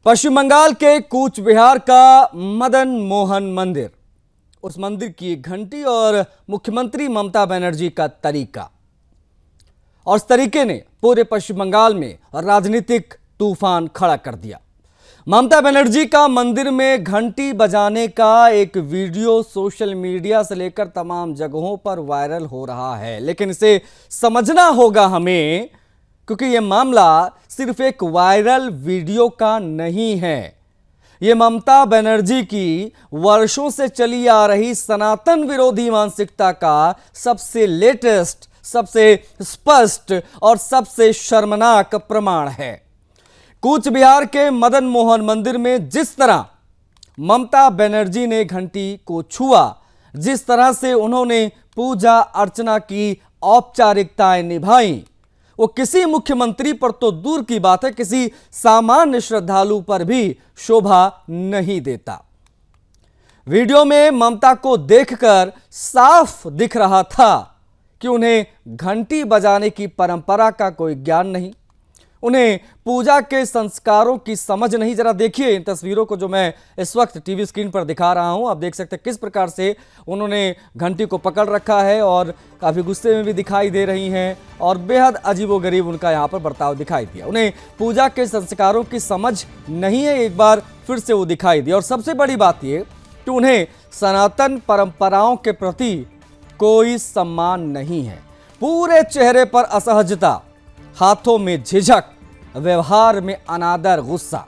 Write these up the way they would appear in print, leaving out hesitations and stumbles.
पश्चिम बंगाल के कूच बिहार का मदन मोहन मंदिर, उस मंदिर की घंटी और मुख्यमंत्री ममता बनर्जी का तरीका, और इस तरीके ने पूरे पश्चिम बंगाल में राजनीतिक तूफान खड़ा कर दिया। ममता बनर्जी का मंदिर में घंटी बजाने का एक वीडियो सोशल मीडिया से लेकर तमाम जगहों पर वायरल हो रहा है, लेकिन इसे समझना होगा हमें, क्योंकि यह मामला सिर्फ एक वायरल वीडियो का नहीं है। यह ममता बनर्जी की वर्षों से चली आ रही सनातन विरोधी मानसिकता का सबसे लेटेस्ट, सबसे स्पष्ट और सबसे शर्मनाक प्रमाण है। कूच बिहार के मदन मोहन मंदिर में जिस तरह ममता बनर्जी ने घंटी को छुआ, जिस तरह से उन्होंने पूजा अर्चना की औपचारिकताएं निभाई, वो किसी मुख्यमंत्री पर तो दूर की बात है, किसी सामान्य श्रद्धालु पर भी शोभा नहीं देता। वीडियो में ममता को देखकर साफ दिख रहा था कि उन्हें घंटी बजाने की परंपरा का कोई ज्ञान नहीं, उन्हें पूजा के संस्कारों की समझ नहीं। जरा देखिए इन तस्वीरों को जो मैं इस वक्त टीवी स्क्रीन पर दिखा रहा हूं। आप देख सकते हैं किस प्रकार से उन्होंने घंटी को पकड़ रखा है और काफ़ी गुस्से में भी दिखाई दे रही हैं, और बेहद अजीबोगरीब उनका यहां पर बर्ताव दिखाई दिया। उन्हें पूजा के संस्कारों की समझ नहीं है, एक बार फिर से वो दिखाई दिया। और सबसे बड़ी बात ये कि उन्हें सनातन परंपराओं के प्रति कोई सम्मान नहीं है। पूरे चेहरे पर असहजता, हाथों में झिझक, व्यवहार में अनादर, गुस्सा।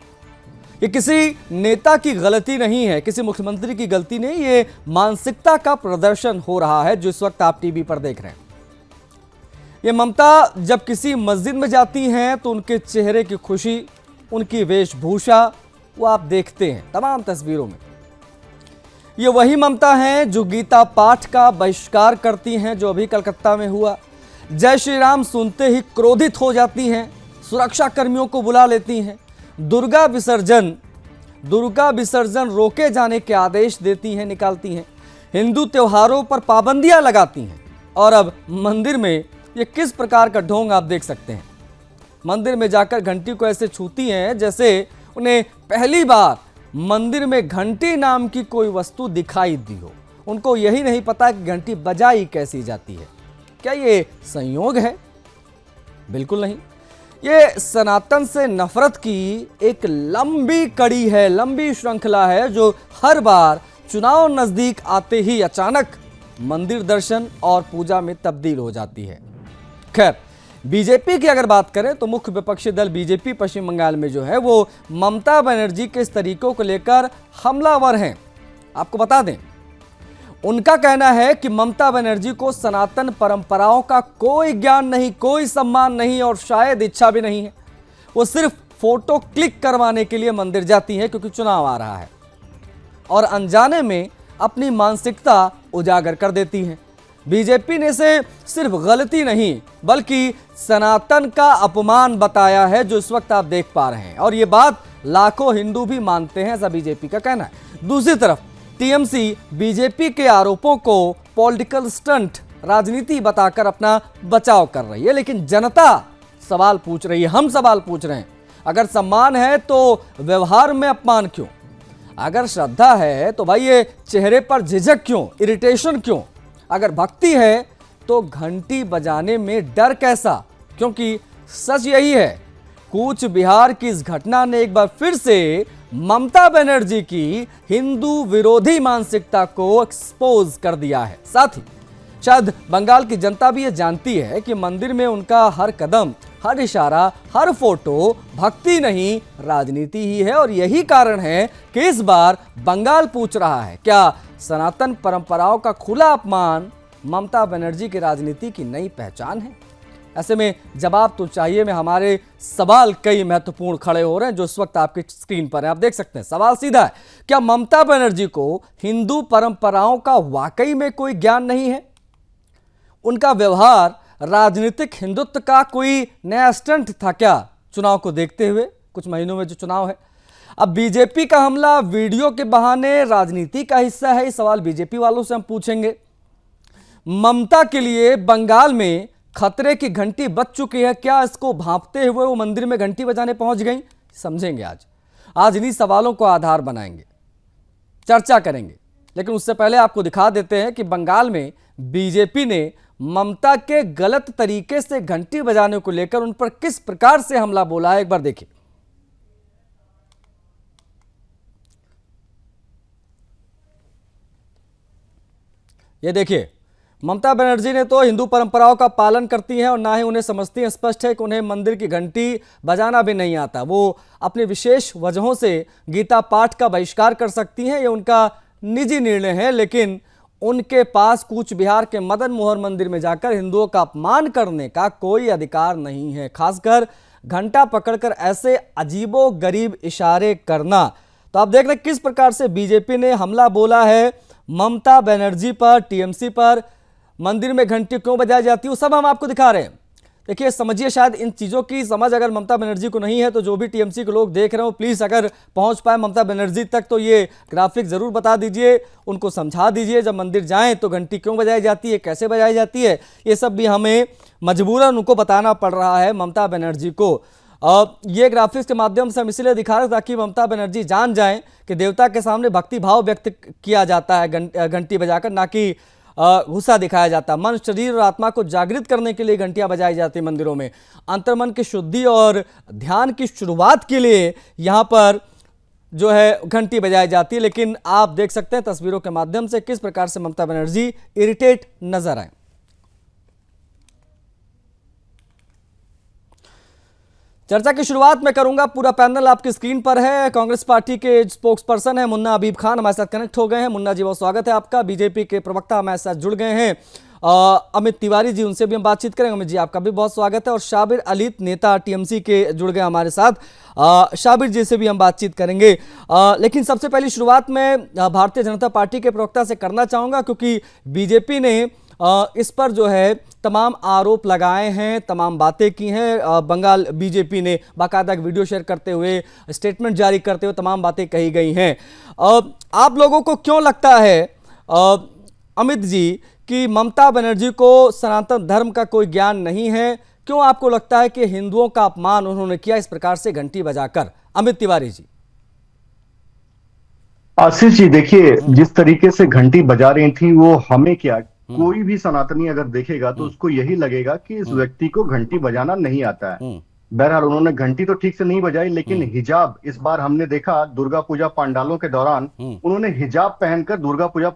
ये किसी नेता की गलती नहीं है, किसी मुख्यमंत्री की गलती नहीं, ये मानसिकता का प्रदर्शन हो रहा है जो इस वक्त आप टीवी पर देख रहे हैं। ये ममता जब किसी मस्जिद में जाती हैं तो उनके चेहरे की खुशी, उनकी वेशभूषा वो आप देखते हैं तमाम तस्वीरों में। ये वही ममता हैं जो गीता पाठ का बहिष्कार करती हैं, जो अभी कलकत्ता में हुआ। जय श्री राम सुनते ही क्रोधित हो जाती हैं, सुरक्षा कर्मियों को बुला लेती हैं। दुर्गा विसर्जन रोके जाने के आदेश देती हैं, निकालती हैं। हिंदू त्योहारों पर पाबंदियां लगाती हैं। और अब मंदिर में ये किस प्रकार का ढोंग आप देख सकते हैं। मंदिर में जाकर घंटी को ऐसे छूती हैं जैसे उन्हें पहली बार मंदिर में घंटी नाम की कोई वस्तु दिखाई दी हो। उनको यही नहीं पता कि घंटी बजाई कैसी जाती है। क्या ये संयोग है? बिल्कुल नहीं। ये सनातन से नफरत की एक लंबी कड़ी है, लंबी श्रृंखला है, जो हर बार चुनाव नजदीक आते ही अचानक मंदिर दर्शन और पूजा में तब्दील हो जाती है। खैर, बीजेपी की अगर बात करें तो मुख्य विपक्षी दल बीजेपी पश्चिम बंगाल में जो है वो ममता बनर्जी के इस तरीकों को लेकर हमलावर हैं। आपको बता दें, उनका कहना है कि ममता बनर्जी को सनातन परंपराओं का कोई ज्ञान नहीं, कोई सम्मान नहीं और शायद इच्छा भी नहीं है। वो सिर्फ फोटो क्लिक करवाने के लिए मंदिर जाती हैं क्योंकि चुनाव आ रहा है, और अनजाने में अपनी मानसिकता उजागर कर देती हैं। बीजेपी ने इसे सिर्फ गलती नहीं बल्कि सनातन का अपमान बताया है, जो इस वक्त आप देख पा रहे हैं, और ये बात लाखों हिंदू भी मानते हैं, ऐसा बीजेपी का कहना है। दूसरी तरफ टीएमसी बीजेपी के आरोपों को पॉलिटिकल स्टंट, राजनीति बताकर अपना बचाव कर रही है, लेकिन जनता सवाल पूछ रही है, हम सवाल पूछ रहे हैं। अगर सम्मान है तो व्यवहार में अपमान क्यों? अगर श्रद्धा है तो भाई ये चेहरे पर झिझक क्यों, इरिटेशन क्यों? अगर भक्ति है तो घंटी बजाने में डर कैसा? क्योंकि सच यही है, कूच बिहार की इस घटना ने एक बार फिर से ममता बनर्जी की हिंदू विरोधी मानसिकता को एक्सपोज कर दिया है। साथ ही शायद बंगाल की जनता भी ये जानती है कि मंदिर में उनका हर कदम, हर इशारा, हर फोटो भक्ति नहीं, राजनीति ही है। और यही कारण है कि इस बार बंगाल पूछ रहा है, क्या सनातन परंपराओं का खुला अपमान ममता बनर्जी की राजनीति की नई पहचान है? ऐसे में जवाब तो चाहिए। में हमारे सवाल कई महत्वपूर्ण खड़े हो रहे हैं जो इस वक्त आपकी स्क्रीन पर है, आप देख सकते हैं। सवाल सीधा है, क्या ममता बनर्जी को हिंदू परंपराओं का वाकई में कोई ज्ञान नहीं है? उनका व्यवहार राजनीतिक हिंदुत्व का कोई नया स्टंट था क्या चुनाव को देखते हुए, कुछ महीनों में जो चुनाव है? अब बीजेपी का हमला वीडियो के बहाने राजनीति का हिस्सा है, ये सवाल बीजेपी वालों से हम पूछेंगे। ममता के लिए बंगाल में खतरे की घंटी बज चुकी है, क्या इसको भांपते हुए वो मंदिर में घंटी बजाने पहुंच गई? समझेंगे आज। आज इन्हीं सवालों को आधार बनाएंगे, चर्चा करेंगे। लेकिन उससे पहले आपको दिखा देते हैं कि बंगाल में बीजेपी ने ममता के गलत तरीके से घंटी बजाने को लेकर उन पर किस प्रकार से हमला बोला है, एक बार देखिए। ये देखिए, ममता बनर्जी ने तो हिंदू परंपराओं का पालन करती हैं और ना ही उन्हें समझती हैं। स्पष्ट है कि उन्हें मंदिर की घंटी बजाना भी नहीं आता। वो अपनी विशेष वजहों से गीता पाठ का बहिष्कार कर सकती हैं, ये उनका निजी निर्णय है, लेकिन उनके पास कूच बिहार के मदन मोहन मंदिर में जाकर हिंदुओं का अपमान करने का कोई अधिकार नहीं है, खासकर घंटा पकड़कर ऐसे अजीबो गरीब इशारे करना। तो आप देख रहे हैं किस प्रकार से बीजेपी ने हमला बोला है ममता बनर्जी पर, टीएमसी पर। मंदिर में घंटी क्यों बजाई जाती है वो सब हम आपको दिखा रहे हैं। देखिए, समझिए, शायद इन चीज़ों की समझ अगर ममता बनर्जी को नहीं है तो जो भी टीएमसी के लोग देख रहे हो, प्लीज़ अगर पहुंच पाए ममता बनर्जी तक तो ये ग्राफिक ज़रूर बता दीजिए, उनको समझा दीजिए जब मंदिर जाएं तो घंटी क्यों बजाई जाती है, कैसे बजाई जाती है, ये सब भी हमें मजबूरन उनको बताना पड़ रहा है ममता बनर्जी को। ये ग्राफिक्स के माध्यम से हम इसलिए दिखा रहे हैं ताकि ममता बनर्जी जान जाएं कि देवता के सामने भक्ति भाव व्यक्त किया जाता है घंटी बजाकर, ना कि गुस्सा दिखाया जाता। मन, शरीर और आत्मा को जागृत करने के लिए घंटियां बजाई जाती है मंदिरों में। अंतर्मन की शुद्धि और ध्यान की शुरुआत के लिए यहां पर जो है घंटी बजाई जाती है। लेकिन आप देख सकते हैं तस्वीरों के माध्यम से किस प्रकार से ममता बनर्जी इरिटेट नजर आए। चर्चा की शुरुआत में करूंगा, पूरा पैनल आपकी स्क्रीन पर है। कांग्रेस पार्टी के स्पोक्स पर्सन है मुन्ना हबीब खान हमारे साथ कनेक्ट हो गए हैं। मुन्ना जी, बहुत स्वागत है आपका। बीजेपी के प्रवक्ता हमारे साथ जुड़ गए हैं अमित तिवारी जी, उनसे भी हम बातचीत करेंगे। अमित जी, आपका भी बहुत स्वागत है। और शाबिर अलीत, नेता टीएमसी के, जुड़ गए हमारे साथ। शाबिर जी से भी हम बातचीत करेंगे। लेकिन सबसे पहली शुरुआत में भारतीय जनता पार्टी के प्रवक्ता से करना चाहूँगा, क्योंकि बीजेपी ने इस पर जो है तमाम आरोप लगाए हैं, तमाम बातें की हैं। बंगाल बीजेपी ने बाकायदा वीडियो शेयर करते हुए, स्टेटमेंट जारी करते हुए तमाम बातें कही गई हैं। आप लोगों को क्यों लगता है अमित जी कि ममता बनर्जी को सनातन धर्म का कोई ज्ञान नहीं है? क्यों आपको लगता है कि हिंदुओं का अपमान उन्होंने किया इस प्रकार से घंटी बजाकर? अमित तिवारी जी। आशीष जी, देखिए, जिस तरीके से घंटी बजा रही थी वो हमें क्या, कोई भी सनातनी अगर देखेगा तो उसको यही लगेगा कि इस व्यक्ति को घंटी बजाना नहीं आता है। बहरहाल उन्होंने घंटी तो ठीक से नहीं बजाई, लेकिन हिजाब इस बार हमने देखा दुर्गा पूजा पंडालों के दौरान उन्होंने हिजाब पहनकर दुर्गा पूजा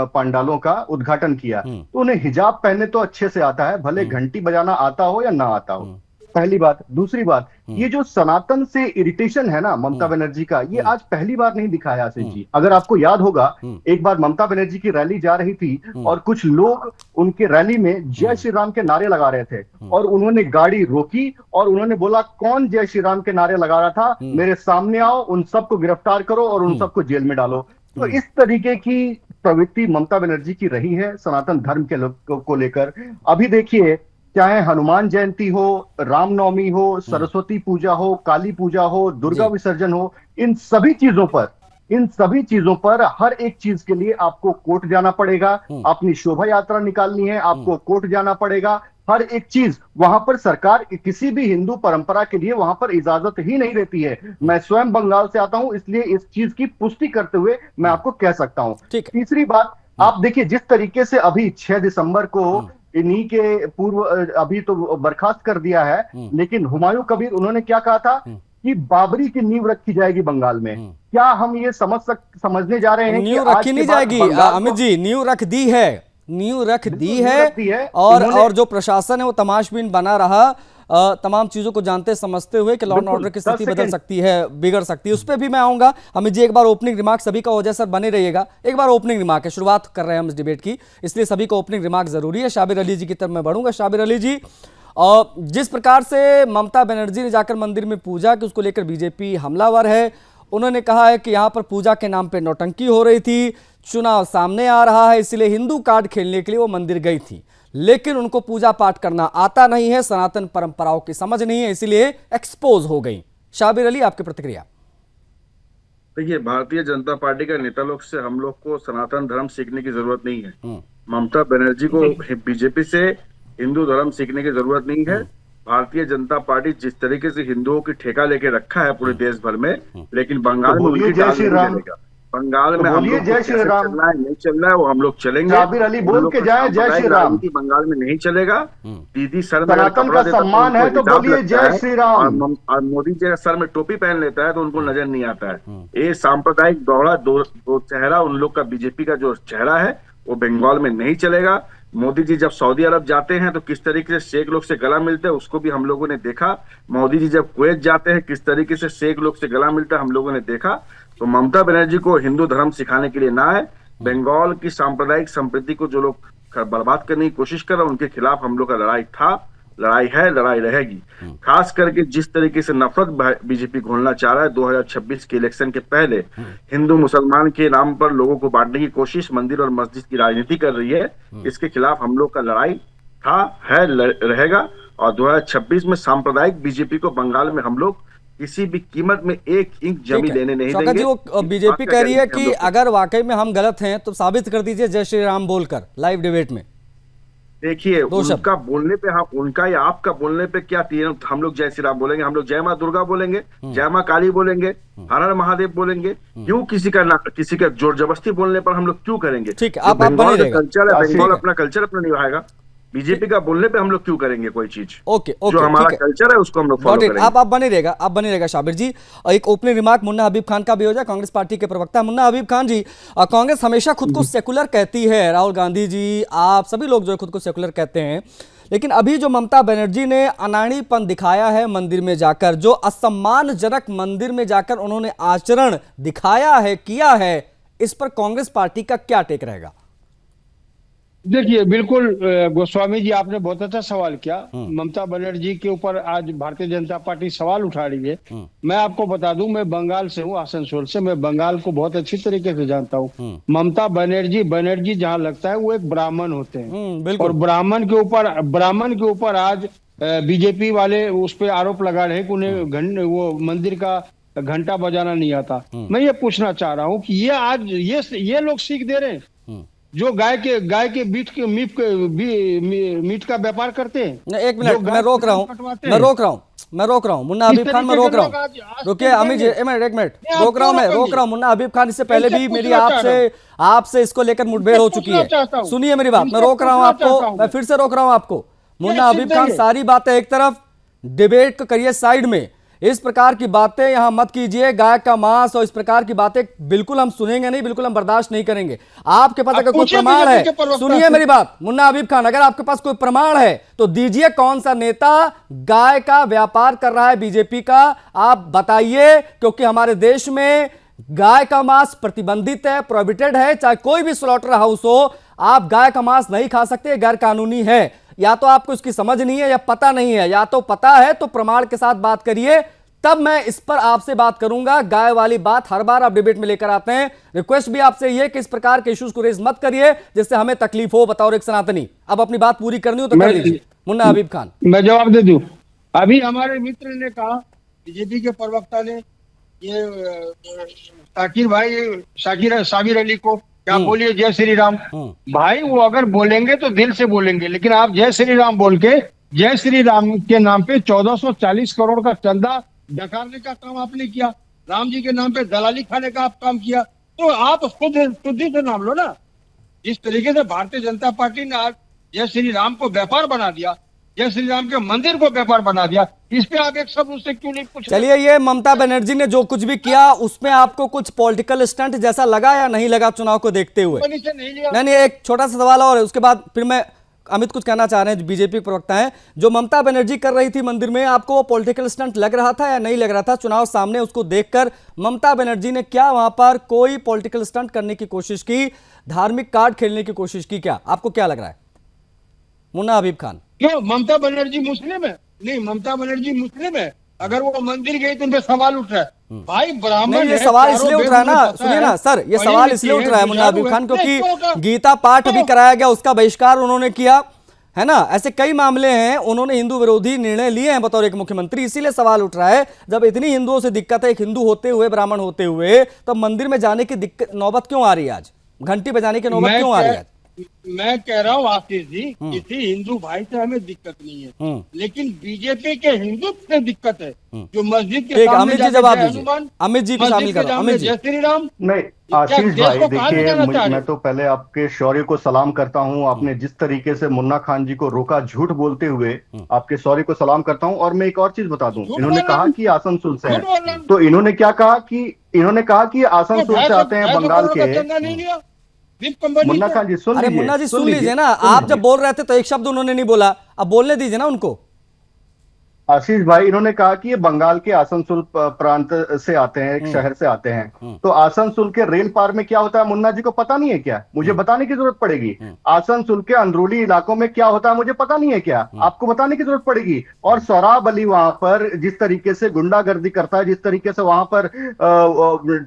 पंडालों का उद्घाटन किया। तो उन्हें हिजाब पहनने तो अच्छे से आता है, भले घंटी बजाना आता हो या ना आता हो, पहली बात। दूसरी बात, ये जो सनातन से इरिटेशन है ना ममता बनर्जी का, ये आज पहली बार नहीं दिखाया आशीष जी। अगर आपको याद होगा, एक बार ममता बनर्जी की रैली जा रही थी और कुछ लोग उनके रैली में जय श्री राम के नारे लगा रहे थे और उन्होंने गाड़ी रोकी और उन्होंने बोला, कौन जय श्री राम के नारे लगा रहा था, मेरे सामने आओ, उन सबको गिरफ्तार करो और उन सबको जेल में डालो। तो इस तरीके की प्रवृत्ति ममता बनर्जी की रही है सनातन धर्म के को लेकर। अभी देखिए, चाहे हनुमान जयंती हो, रामनवमी हो, सरस्वती पूजा हो, काली पूजा हो, दुर्गा विसर्जन हो, इन सभी चीजों पर हर एक चीज के लिए आपको कोर्ट जाना पड़ेगा। अपनी शोभा यात्रा निकालनी है, आपको कोर्ट जाना पड़ेगा। हर एक चीज वहां पर सरकार किसी भी हिंदू परंपरा के लिए वहां पर इजाजत ही नहीं देती है। मैं स्वयं बंगाल से आता हूं, इसलिए इस चीज की पुष्टि करते हुए मैं आपको कह सकता हूं। तीसरी बात, आप देखिए, जिस तरीके से अभी 6 दिसंबर को इन्हीं के पूर्व अभी तो बर्खास्त कर दिया है, लेकिन हुमायूं कबीर उन्होंने क्या कहा था कि बाबरी की नींव रखी जाएगी बंगाल में। क्या हम ये समझने जा रहे हैं कि नींव रखी नहीं जाएगी? अमित जी, नींव रख दी है और जो प्रशासन है वो तमाशबीन बना रहा, तमाम चीजों को जानते समझते हुए कि लॉ एंड ऑर्डर की स्थिति बदल सकती है, बिगड़ सकती है। उस पर भी मैं आऊंगा। अमित जी, एक बार ओपनिंग रिमार्क सभी का हो जाए सर, बने रहिएगा। एक बार ओपनिंग रिमार्क है, शुरुआत कर रहे हैं हम इस डिबेट की, इसलिए सभी को ओपनिंग रिमार्क जरूरी है। शाबिर अली जी की तरफ मैं बढ़ूंगा। शाबिर अली जी, जिस प्रकार से ममता बनर्जी ने जाकर मंदिर में पूजा की, उसको लेकर बीजेपी हमलावर है। उन्होंने कहा है कि यहाँ पर पूजा के नाम पर नौटंकी हो रही थी, चुनाव सामने आ रहा है, इसलिए हिंदू कार्ड खेलने के लिए वो मंदिर गई थी, लेकिन उनको पूजा पाठ करना आता नहीं है, सनातन परंपराओं की समझ नहीं है, इसलिए एक्सपोज हो गई। शाबिर अली, आपकी प्रतिक्रिया? देखिए, भारतीय जनता पार्टी का नेता लोग से हम लोग को सनातन धर्म सीखने की जरूरत नहीं है। ममता बनर्जी को बीजेपी से हिंदू धर्म सीखने की जरूरत नहीं है। भारतीय जनता पार्टी जिस तरीके से हिंदुओं की ठेका लेके रखा है पूरे देश भर में, लेकिन बंगाल में उनकी जय दाल श्री नहीं राम। चलेगा। बंगाल में हम बोलिए लोग को जय श्री कैसे राम। चलना है, नहीं चलना है, वो हम लोग चलेंगे। जाबिर अली बोल के जाए जय श्री राम। राजनीति बंगाल में नहीं चलेगा। दीदी सर में अगर सनातन कपड़ा का देता सम्मान उनको है तो हिजाब बोलिए लगता जय है, श्री राम। और मोदी जी अगर सर में टोपी पहन लेता है तो उनको नजर नहीं आता है। ये सांप्रदायिक दौड़ा दो चेहरा उन लोग का, बीजेपी का जो चेहरा है वो बंगाल में नहीं चलेगा। मोदी जी जब सऊदी अरब जाते हैं तो किस तरीके से शेख लोग से गला मिलते हैं उसको भी हम लोगों ने देखा। मोदी जी जब कुवैत जाते हैं किस तरीके से शेख लोग से गला मिलता है हम लोगों ने देखा। तो ममता बनर्जी को हिंदू धर्म सिखाने के लिए ना है, बंगाल की सांप्रदायिक संस्कृति को जो लोग बर्बाद करने की कोशिश कर रहे हैं उनके खिलाफ हम लोग का लड़ाई था, लड़ाई है, लड़ाई रहेगी। खास करके जिस तरीके से नफरत बीजेपी घोलना चाह रहा है 2026 के इलेक्शन के पहले, हिंदू मुसलमान के नाम पर लोगों को बांटने की कोशिश, मंदिर और मस्जिद की राजनीति कर रही है, इसके खिलाफ हम लोग का लड़ाई था, है, रहेगा। और 2026 में सांप्रदायिक बीजेपी को बंगाल में हम लोग किसी भी कीमत में 1 इंच जमीन लेने नहीं शौकत देंगे। जी, वो बीजेपी कह रही है कि अगर वाकई में हम गलत हैं तो साबित कर दीजिए जय श्री राम बोलकर लाइव डिबेट में। देखिए उनका बोलने पे, हम उनका या आपका बोलने पे क्या तीन, हम लोग जय श्री राम बोलेंगे, हम लोग जय माँ दुर्गा बोलेंगे, जय माँ काली बोलेंगे, हर हर महादेव बोलेंगे। क्यों किसी का जोर जबरदस्ती बोलने पर हम लोग क्यों करेंगे? ठीक है, आप बने रहिएगा। कल्चर है, बंगाल अपना कल्चर अपना निभाएगा। बीजेपी का बोलने पे हम लोग क्यों करेंगे कोई चीज? ओके, जो हमारा कल्चर है उसको हम लोग फॉलो करेंगे। आप बने रहेगा, आप बने रहेगा शाबिर जी। एक ओपनिंग रिमार्क मुन्ना हबीब खान का भी हो जाए, कांग्रेस पार्टी के प्रवक्ता। मुन्ना हबीब खान जी, कांग्रेस हमेशा खुद को सेकुलर कहती है, राहुल गांधी जी, आप सभी लोग जो है खुद को सेकुलर कहते हैं, लेकिन अभी जो ममता बनर्जी ने अनाड़ीपन दिखाया है मंदिर में जाकर, जो असम्मानजनक मंदिर में जाकर उन्होंने आचरण दिखाया है, किया है, इस पर कांग्रेस पार्टी का क्या टेक रहेगा? देखिए, बिल्कुल गोस्वामी जी, आपने बहुत अच्छा सवाल किया। ममता बनर्जी के ऊपर आज भारतीय जनता पार्टी सवाल उठा रही है। मैं आपको बता दूं, मैं बंगाल से हूं, आसनसोल से। मैं बंगाल को बहुत अच्छी तरीके से जानता हूं। ममता बनर्जी जहां लगता है वो एक ब्राह्मण होते हैं, और ब्राह्मण के ऊपर आज बीजेपी वाले उस पर आरोप लगा रहे हैं कि उन्हें वो मंदिर का घंटा बजाना नहीं आता। मैं ये पूछना चाह रहा हूँ कि ये आज ये लोग सीख दे रहे हैं जो गाय के मीट का व्यापार करते हैं। एक मिनट, मैं रोक रहा हूँ मुन्ना हबीब खान, मैं रोक रहा हूँ। रुकिए अमित जी, एक मिनट रोक रहा हूँ मुन्ना हबीब खान। इससे पहले भी मेरी आपसे इसको लेकर मुठभेड़ हो चुकी है। सुनिए मेरी बात, मैं रोक रहा हूँ आपको, मैं फिर से रोक रहा हूँ आपको। मुन्ना हबीब खान, सारी बातें एक तरफ, डिबेट को करिए साइड में। इस प्रकार की बातें यहां मत कीजिए, गाय का मांस और इस प्रकार की बातें बिल्कुल हम सुनेंगे नहीं, बिल्कुल हम बर्दाश्त नहीं करेंगे। आपके पास अगर कोई प्रमाण है, सुनिए मेरी बात मुन्ना हबीब खान, अगर आपके पास कोई प्रमाण है तो दीजिए। कौन सा नेता गाय का व्यापार कर रहा है बीजेपी का, आप बताइए, क्योंकि हमारे देश में गाय का मांस प्रतिबंधित है, प्रोहिबिटेड है। चाहे कोई भी स्लॉटर हाउस हो, आप गाय का मांस नहीं खा सकते, गैर कानूनी है। या तो आपको इसकी समझ नहीं है या पता नहीं है, या तो पता है तो प्रमाण के साथ बात करिए, तब मैं इस पर आपसे बात करूंगा। गाय वाली बात हर बार आप डिबेट में लेकर आते हैं। रिक्वेस्ट भी आपसे ये कि इस प्रकार के इश्यूज को रेज मत करिए जिससे हमें तकलीफ हो, बतौर एक सनातनी। अब अपनी बात पूरी करनी हो तो कर लीजिए मुन्ना हबीब खान। मैं जवाब दे दूं। अभी हमारे मित्र ने कहा, बीजेपी के प्रवक्ता ने, ये साबिर अली को क्या बोलिए जय श्री राम। भाई वो अगर बोलेंगे तो दिल से बोलेंगे, लेकिन आप जय श्री राम बोल के, जय श्री राम के नाम पे 1440 करोड़ का चंदा डकारने का काम आपने किया, राम जी के नाम पे दलाली खाने का आप काम किया। तो आप शुद्धि से नाम लो ना। जिस तरीके से भारतीय जनता पार्टी ने आज जय श्री राम को व्यापार बना दिया, जय श्री राम के मंदिर को व्यापार बना दिया, इस पे आप एक शब्द उससे क्यों नहीं पूछ? चलिए, ये ममता बनर्जी ने जो कुछ भी किया उसमें आपको कुछ पॉलिटिकल स्टंट जैसा लगा या नहीं लगा चुनाव को देखते हुए? नहीं, एक छोटा सा सवाल और उसके बाद फिर मैं, अमित कुछ कहना चाह रहे हैं, बीजेपी प्रवक्ता हैं, जो ममता बनर्जी कर रही थी मंदिर में, आपको वो पॉलिटिकल स्टंट लग रहा था या नहीं लग रहा था? चुनाव सामने, उसको देखकर ममता बनर्जी ने क्या वहां पर कोई पॉलिटिकल स्टंट करने की कोशिश की, धार्मिक कार्ड खेलने की कोशिश की? क्या आपको क्या लग रहा है मुन्ना हबीब खान? क्यों ममता बनर्जी मुस्लिम है? नहीं, ममता बनर्जी मुस्लिम है। अगर वो मंदिर गई तो उन पे सवाल उठ रहा है। भाई ब्राह्मण, ये सवाल इसलिए उठ रहा है ना, सुनिए ना सर, ये सवाल इसलिए उठ रहा है मुन्ना हबीब खान क्योंकि गीता पाठ अभी कराया गया, उसका बहिष्कार उन्होंने किया है ना। ऐसे कई मामले हैं, उन्होंने हिंदू विरोधी निर्णय लिए हैं बतौर एक मुख्यमंत्री, इसीलिए सवाल उठ रहा है। जब इतनी हिंदुओं से दिक्कत है, एक हिंदू होते हुए, ब्राह्मण होते हुए, तो मंदिर में जाने की दिक्कत, नौबत क्यों आ रही है आज? घंटी बजाने की नौबत क्यों आ रही है? मैं कह रहा हूँ आशीष जी, किसी हिंदू भाई से हमें दिक्कत नहीं है, लेकिन बीजेपी के हिंदुत्व से दिक्कत है। जो मस्जिद के ठीक, सामने अमित जी जाके जवाब जय दीजिए। हनुमान, अमित जी को मस्जिद शामिल के करो। सामने अमित जी, जय श्री राम। नहीं क्या आशीष देश भाई को कहाँ ले देखिए, जाना चाह रहे मैं हो? तो पहले आपके शौर्य को सलाम करता हूं। आपने जिस तरीके से मुन्ना खान जी को रोका झूठ बोलते हुए, आपके शौर्य को सलाम करता हूं। और मैं एक और चीज बता दूं, झूठ इन्होंने बोल रहे कहा हैं, कि आसनसोल से झूठ हैं, बोल रहे हैं। तो इन्होंने कहा कि आसनसोल से आते हैं 250 बंगाल करोड़ के। का चंदा नहीं लिया विप कंपनी मुन्ना से। खान जी अरे मुन्ना जी सुन लीजिए ना, आप जब बोल रहे थे तो एक शब्द उन्होंने नहीं बोला, अब बोलने दीजिए ना उनको। आशीष भाई, इन्होंने कहा कि ये बंगाल के आसनसोल प्रांत से आते हैं, एक शहर से आते हैं। तो आसनसोल के रेल पार में क्या होता है मुन्ना जी को पता नहीं है क्या? मुझे बताने की जरूरत पड़ेगी। आसनसोल के अंदरूनी इलाकों में क्या होता है मुझे पता नहीं है क्या? आपको बताने की जरूरत पड़ेगी। और सोहराब अली वहां पर जिस तरीके से गुंडागर्दी करता है, जिस तरीके से वहां पर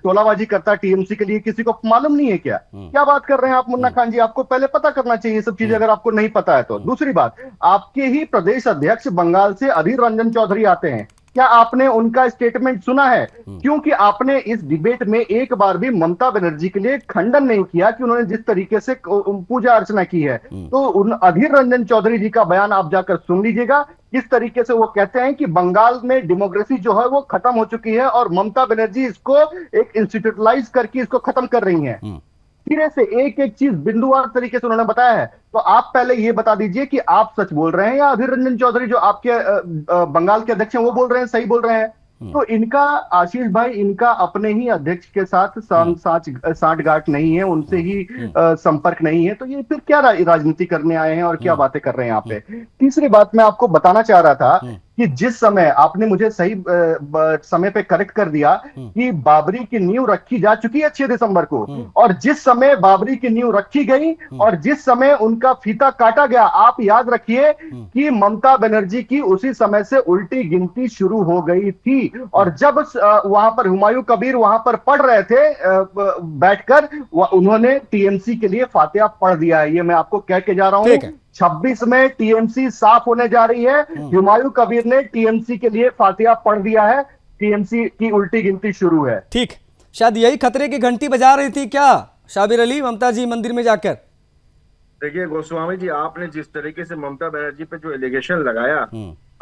टोलाबाजी करता है टीएमसी के लिए, किसी को मालूम नहीं है क्या? क्या बात कर रहे हैं आप मुन्ना खान जी? आपको पहले पता करना चाहिए ये सब चीजें, अगर आपको नहीं पता है तो। दूसरी बात, आपके ही प्रदेश अध्यक्ष बंगाल से अधीर रंजन चौधरी आते हैं, क्या आपने उनका स्टेटमेंट सुना है? क्योंकि आपने इस डिबेट में एक बार भी ममता बनर्जी के लिए खंडन नहीं किया कि उन्होंने जिस तरीके से पूजा अर्चना की है। तो उन अधीर रंजन चौधरी जी का बयान आप जाकर सुन लीजिएगा, किस तरीके से वो कहते हैं कि बंगाल में डेमोक्रेसी जो है वो खत्म हो चुकी है और ममता बनर्जी इसको एक इंस्टीट्यूशनलाइज करके इसको खत्म कर रही है। सिरे से एक एक चीज बिंदुवार तरीके से उन्होंने बताया है। तो आप पहले ये बता दीजिए कि आप सच बोल रहे हैं या अधीर रंजन चौधरी जो आपके बंगाल के अध्यक्ष हैं वो बोल रहे हैं, सही बोल रहे हैं? तो इनका, आशीष भाई, इनका अपने ही अध्यक्ष के साथ सांठगांठ नहीं है, उनसे ही संपर्क नहीं है। तो ये फिर क्या राजनीति करने आए हैं और क्या बातें कर रहे हैं यहाँ पे? तीसरी बात मैं आपको बताना चाह रहा था कि जिस समय आपने मुझे सही समय पे करेक्ट कर दिया कि बाबरी की नींव रखी जा चुकी है 6 दिसंबर को, और जिस समय बाबरी की नींव रखी गई और जिस समय उनका फीता काटा गया, आप याद रखिए कि ममता बनर्जी की उसी समय से उल्टी गिनती शुरू हो गई थी। और जब वहां पर हुमायूं कबीर वहां पर पढ़ रहे थे बैठकर, उन्होंने टीएमसी के लिए फातिहा पढ़ दिया है। ये मैं आपको कह के जा रहा हूं। 26 में टीएमसी साफ होने जा रही है। हुमायूं कबीर ने टीएमसी के लिए फातिहा पढ़ दिया है, टीएमसी की उल्टी गिनती शुरू है। ठीक, शायद यही खतरे की घंटी बजा रही थी क्या शाबिर अली, ममता जी मंदिर में जाकर? देखिए गोस्वामी जी, आपने जिस तरीके से ममता बनर्जी पे जो एलिगेशन लगाया,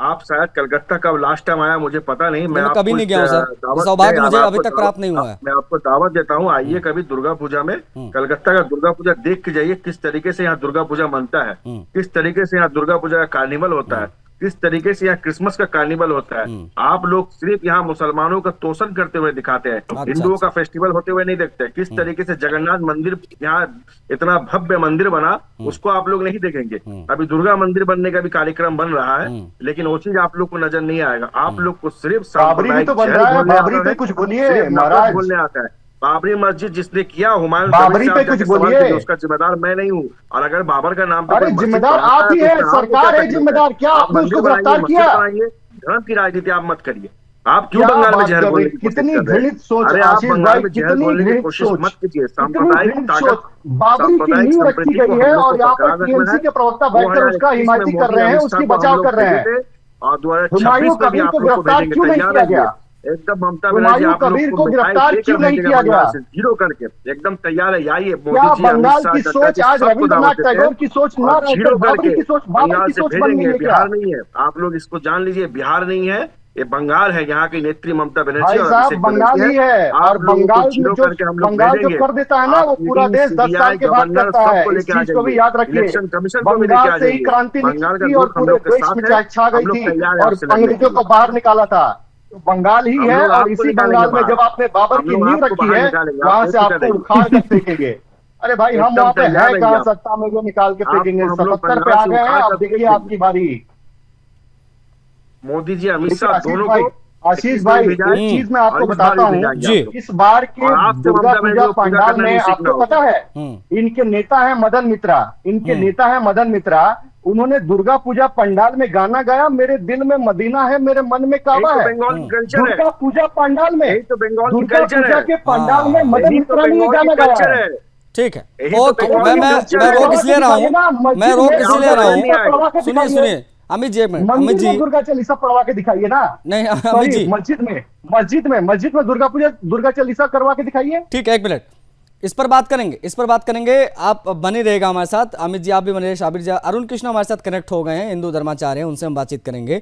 आप शायद कलकत्ता कब लास्ट टाइम आया मुझे पता नहीं। मैं कभी नहीं गया हूं सर, सौभाग्य मुझे अभी तक प्राप्त नहीं हुआ है। मैं आपको दावत देता हूं, आइए कभी दुर्गा पूजा में कलकत्ता का दुर्गा पूजा देख के जाइए, किस तरीके से यहाँ दुर्गा पूजा मनता है, किस तरीके से यहाँ दुर्गा पूजा का कार्निवल होता है, किस तरीके से यहाँ क्रिसमस का कार्निवल होता है। आप लोग सिर्फ यहाँ मुसलमानों का तोषण करते हुए दिखाते हैं, हिंदुओं का फेस्टिवल होते हुए नहीं देखते। किस तरीके से जगन्नाथ मंदिर यहाँ इतना भव्य मंदिर बना, उसको आप लोग नहीं देखेंगे। अभी दुर्गा मंदिर बनने का भी कार्यक्रम बन रहा है, लेकिन वो चीज आप लोग को नजर नहीं आएगा। आप लोग को सिर्फ बाबरी तो बन रहा है, बाबरी पे कुछ बोलिए महाराज। बोलने आता है। बाबरी मस्जिद जिसने किया, हुमायूं बाबरी पे कुछ बोलिए। उसका जिम्मेदार मैं नहीं हूँ। और अगर बाबर का नाम अरे जिम्मेदार आप ही है, सरकार है जिम्मेदार। क्या आपने उसको गिरफ्तार किया? धर्म की राजनीति आप मत करिए। आप क्यों बंगाल में जहर बोलने की कोशिश कर रहे हैं? घृणित सोच अरे आप आशीष बंगाल भाई, में जहर कितनी बोलने की घृणित कोशिश सोच, मत कीजिए। कितनी सांप्रदायिक घृणित ताकत, सोच। बाबरी की नींव रखी गई है और यहाँ पर टीएमसी के प्रवक्ता बैठकर उसका हिमायती कर रहे हैं, उसकी बचाव कर रहे हैं। और हुमायूं 2026 में भी कबीर आप को लोग को गिरफ्तार भेजेंगे, क्यों नहीं तैयार किया रहिए। गया? एकदम ममता बनर्जी हुमायूं आप लोग कबीर को को गिरफ्तार क्यों नहीं किया गया? जीरो करके एकदम तैयार है। आइए क्या मोदी जी, बंगाल की सोच आज रविंद्रनाथ टैगोर की सोच न रहकर बाबरी की सोच, बाबर की सोच बन गई है क्या? बिहार नहीं है, आप लोग इसको जान लीजिए, बिहार नहीं है, ये बंगाल है। यहाँ की नेत्री ममता बनर्जी भाई और साहब अभिषेक बंगाल ही है। और बंगाल में जो कर देता है ना, वो पूरा देश 10 साल के बाद करता है। इस चीज को भी याद रखिए। बंगाल से ही क्रांति निकली थी और पूरे देश में छा गई थी और अंग्रेजों को बाहर निकाला था। तो बंगाल ही है। और इसी बंगाल में जब आपने बाबर की नींव रखी है, वहां से आपको उखाड़ कर फेंकेंगे। अरे भाई हम वहां पे है कहाँ? सत्ता में जो निकाल के फेंकेंगे। 77 पे आ गए हैं, अब देखिए आपकी बारी। मोदी जी, अमित शाह दोनों को। आशीष भाई, एक चीज मैं आपको बताता हूँ, इस बार के दुर्गा पूजा पंडाल में आपको पता है, इनके नेता है मदन मित्रा। इनके नेता है मदन मित्रा। उन्होंने दुर्गा पूजा पंडाल में गाना गाया, मेरे दिल में मदीना है, मेरे मन में काबा है। दुर्गा पूजा पंडाल में, दुर्गा पूजा के पंडाल में मदन मित्रा ने गाना गाया है। ठीक है, ओके। मैं रोक इसलिए रहा हूँ, सुनिए अमित जी, अमित जी दुर्गा चालीसा पढ़वा के दिखाइए ना। नहीं अमित जी, मस्जिद में दुर्गा चालीसा करवा के दिखाइए। ठीक है, एक मिनट। इस पर बात करेंगे। आप बने रहेगा हमारे साथ। अमित जी आप भी बने रहे, शाबिर जी, अरुण कृष्ण हमारे साथ कनेक्ट हो गए हैं, हिंदू धर्माचार्य हैं, उनसे हम बातचीत करेंगे।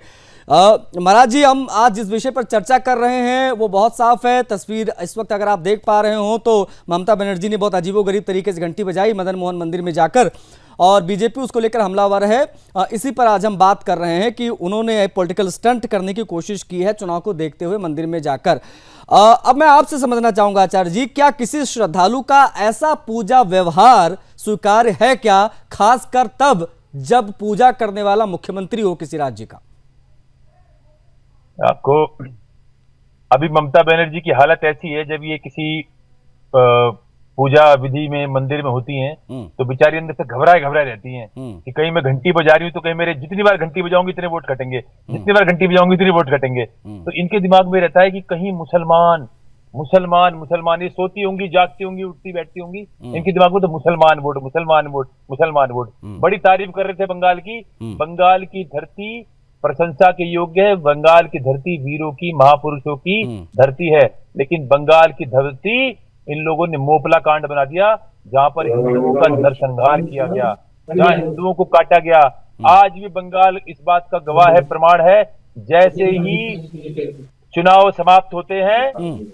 महाराज जी, हम आज जिस विषय पर चर्चा कर रहे हैं वो बहुत साफ है। तस्वीर इस वक्त अगर आप देख पा रहे हो तो ममता बनर्जी ने बहुत अजीबोगरीब तरीके से घंटी बजाई मदन मोहन मंदिर में जाकर, और बीजेपी उसको लेकर हमलावर है। इसी पर आज हम बात कर रहे हैं कि उन्होंने पॉलिटिकल स्टंट करने की कोशिश की है चुनाव को देखते हुए मंदिर में जाकर। अब मैं आपसे समझना चाहूंगा आचार्य जी, क्या किसी श्रद्धालु का ऐसा पूजा व्यवहार स्वीकार्य है क्या, खासकर तब जब पूजा करने वाला मुख्यमंत्री हो किसी राज्य का? आपको अभी ममता बनर्जी की हालत ऐसी है, जब ये किसी पूजा विधि में मंदिर में होती हैं तो बेचारी अंदर से घबराए रहती हैं कि कहीं मैं घंटी बजा रही हूँ तो कहीं मेरे जितनी बार घंटी बजाऊंगी इतने वोट कटेंगे, जितनी बार घंटी बजाऊंगी इतने वोट कटेंगे। तो इनके दिमाग में रहता है कि कहीं मुसलमान ये सोती होंगी, जागती होंगी, उठती बैठती होंगी, इनके दिमाग में तो मुसलमान वोट। बड़ी तारीफ कर रहे थे बंगाल की धरती प्रशंसा के योग्य है। बंगाल की धरती वीरों की, महापुरुषों की धरती है, लेकिन बंगाल की धरती इन लोगों ने मोपला कांड बना दिया, जहां पर हिंदुओं का नरसंहार किया गया, जहां हिंदुओं को काटा गया। आज भी बंगाल इस बात का गवाह है, प्रमाण है। जैसे ही चुनाव समाप्त होते हैं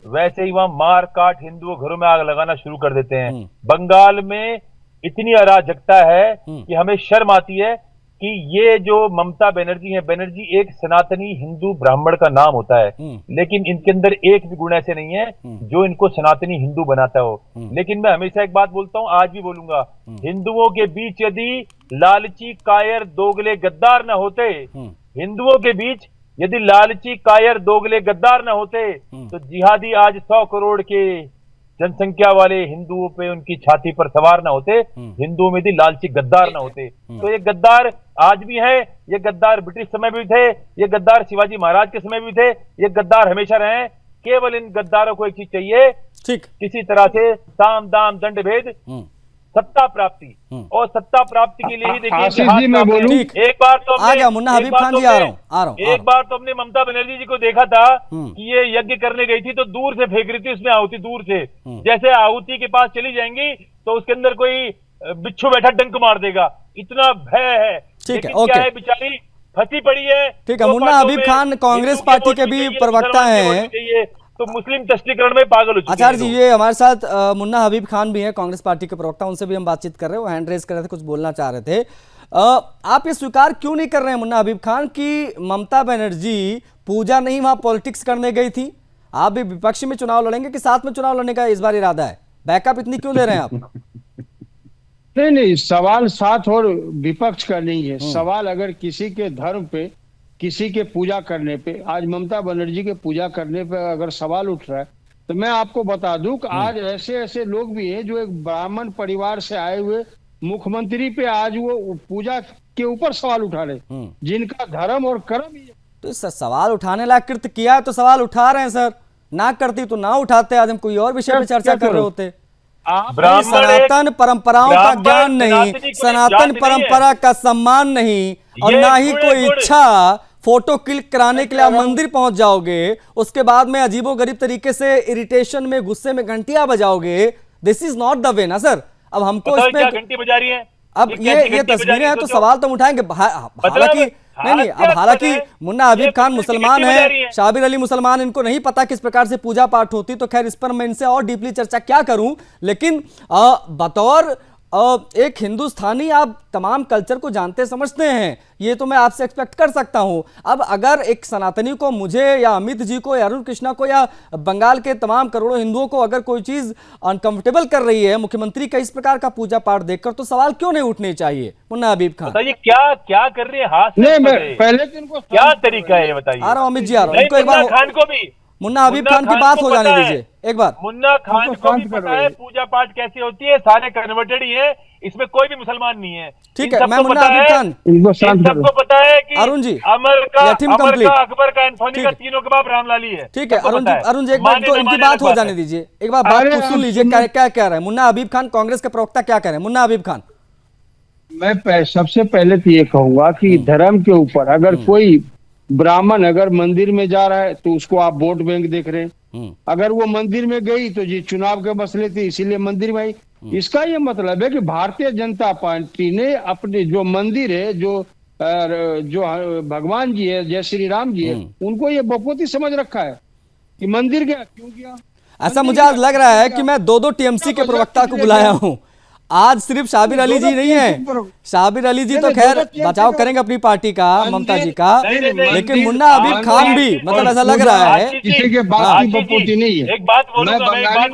वैसे ही वहां मार काट, हिंदुओं घरों में आग लगाना शुरू कर देते हैं। बंगाल में इतनी अराजकता है कि हमें शर्म आती है कि ये जो ममता बनर्जी है, बनर्जी एक सनातनी हिंदू ब्राह्मण का नाम होता है, लेकिन इनके अंदर एक भी गुण ऐसे नहीं है जो इनको सनातनी हिंदू बनाता हो। लेकिन मैं हमेशा एक बात बोलता हूं, आज भी बोलूंगा, हिंदुओं के बीच यदि लालची, कायर, दोगले, गद्दार न होते, हिंदुओं के बीच यदि लालची, कायर, दोगले, गद्दार न होते तो जिहादी आज 100 करोड़ के जनसंख्या वाले हिंदुओं पे उनकी छाती पर सवार ना होते, हिंदुओं में भी लालची गद्दार ना होते। तो ये गद्दार आज भी है, ये गद्दार ब्रिटिश समय भी थे, ये गद्दार शिवाजी महाराज के समय भी थे, ये गद्दार हमेशा रहे। केवल इन गद्दारों को एक चीज चाहिए, ठीक, किसी तरह से साम दाम दंड भेद सत्ता प्राप्ति, और सत्ता प्राप्ति के लिए ही देखिए एक बार तो आ गया मुन्ना हबीब खान जी, आ रहा हूं। एक बार तो हमने ममता बनर्जी जी को देखा था कि ये यज्ञ करने गई थी तो दूर से फेंक रही थी उसमें आहुति, दूर से, जैसे आहुति के पास चली जाएंगी तो उसके अंदर कोई बिच्छू बैठा डंक मार देगा, इतना भय है। ठीक है, क्या है, बेचारी फंसी पड़ी है। ठीक है, मुन्ना हबीब खान कांग्रेस पार्टी के भी प्रवक्ता हैं, तो मुस्लिम तस्लीकरण में पागल हो चुके हैं। आचार्य जी, ये हमारे साथ मुन्ना हबीब खान भी हैं, कांग्रेस पार्टी के प्रवक्ता, उनसे भी हम बातचीत कर रहे हैं। वो हैंड रेज कर रहे थे, कुछ बोलना चाह रहे थे। आप ये स्वीकार क्यों नहीं कर रहे हैं मुन्ना हबीब खान कि ममता बनर्जी पूजा नहीं वहां पॉलिटिक्स करने गई थी? आप भी विपक्ष में चुनाव लड़ेंगे कि साथ में चुनाव लड़ने का इस बार इरादा है? बैकअप इतनी क्यों ले रहे हैं आप? नहीं, सवाल साथ और विपक्ष का नहीं है। सवाल अगर किसी के धर्म पे, किसी के पूजा करने पे, आज ममता बनर्जी के पूजा करने पे अगर सवाल उठ रहा है तो मैं आपको बता दूं कि आज ऐसे लोग भी हैं जो एक ब्राह्मण परिवार से आए हुए मुख्यमंत्री पे आज वो पूजा के ऊपर सवाल उठा रहे, जिनका धर्म और कर्म ही। तो सवाल उठाने लायक कृत्य किया है तो सवाल उठा रहे हैं सर, ना करती तो ना उठाते, आज हम कोई और विषय पे चर्चा कर रहे होते। सनातन परंपराओं का ज्ञान नहीं, सनातन परंपरा का सम्मान नहीं, और ना ही कोई इच्छा फोटो क्लिक कराने के लिए आप मंदिर पहुंच जाओगे, उसके बाद में अजीबोगरीब तरीके से इरिटेशन में, गुस्से में घंटियां बजाओगे। This is not the way ना सर। अब हमको इसमें घंटी बजा रही है, अब ये तस्वीरें हैं तो सवाल तो हम उठाएंगे। हालांकि नहीं, अब हालांकि मुन्ना हबीब खान मुसलमान है, शाबिर अली मुसलमान, इनको नहीं पता किस प्रकार से पूजा पाठ होती, तो खैर इस पर मैं इनसे और डीपली चर्चा क्या करूं। लेकिन बतौर एक हिंदुस्तानी आप तमाम कल्चर को जानते समझते हैं, ये तो मैं आपसे एक्सपेक्ट कर सकता हूं। अब अगर एक सनातनी को, मुझे या अमित जी को या अरुण कृष्णा को या बंगाल के तमाम करोड़ों हिंदुओं को अगर कोई चीज अनकंफर्टेबल कर रही है मुख्यमंत्री का इस प्रकार का पूजा पाठ देखकर, तो सवाल क्यों नहीं उठने चाहिए? मुन्ना हबीब खान बताइए क्या कर रही है, हाथ पहले दिन को क्या तरीका है ये बताइए। आ रहा हूं अमित जी, आ रहा हूं। इनको एक बार खान को भी, मुन्ना हबीब खान की बात हो जाने दीजिए एक बार। मुन्ना खान को भी पता है पूजा पाठ कैसे होती है, सारे कन्वर्टेड ही है, इसमें कोई भी मुसलमान नहीं है। ठीक है, मैं मुन्ना हबीब खान, सबको पता है कि अरुण जी अमर का अकबर का एंथोनी का तीनों के बाप रामलाली है। ठीक है अरुण जी एक बार तो इनकी बात हो जाने दीजिए, एक बार बात को सुन लीजिए, क्या कह रहे हैं मुन्ना हबीब खान, कांग्रेस के प्रवक्ता क्या कह रहे हैं। मुन्ना हबीब खान, मैं सबसे पहले तो ये कहूंगा कि धर्म के ऊपर अगर कोई ब्राह्मण अगर मंदिर में जा रहा है तो उसको आप वोट बैंक देख रहे हैं, अगर वो मंदिर में गई तो जी चुनाव के मसले थे इसीलिए मंदिर में आई। इसका ये मतलब है कि भारतीय जनता पार्टी ने अपने जो मंदिर है, जो भगवान जी है, जय श्री राम जी है, उनको ये बपोती समझ रखा है कि मंदिर गया क्यों गया। ऐसा मुझे आज लग रहा है कि मैं दो टीएमसी के प्रवक्ता को बुलाया हूं। आज सिर्फ शाबिर अली जी नहीं है, शाबिर अली जी तो खैर बचाव करेंगे अपनी पार्टी का, ममता जी का, लेकिन मुन्ना हबीब खान भी, मतलब ऐसा लग रहा है किसी के बात की बपोती नहीं है। एक बात मैं बंगाल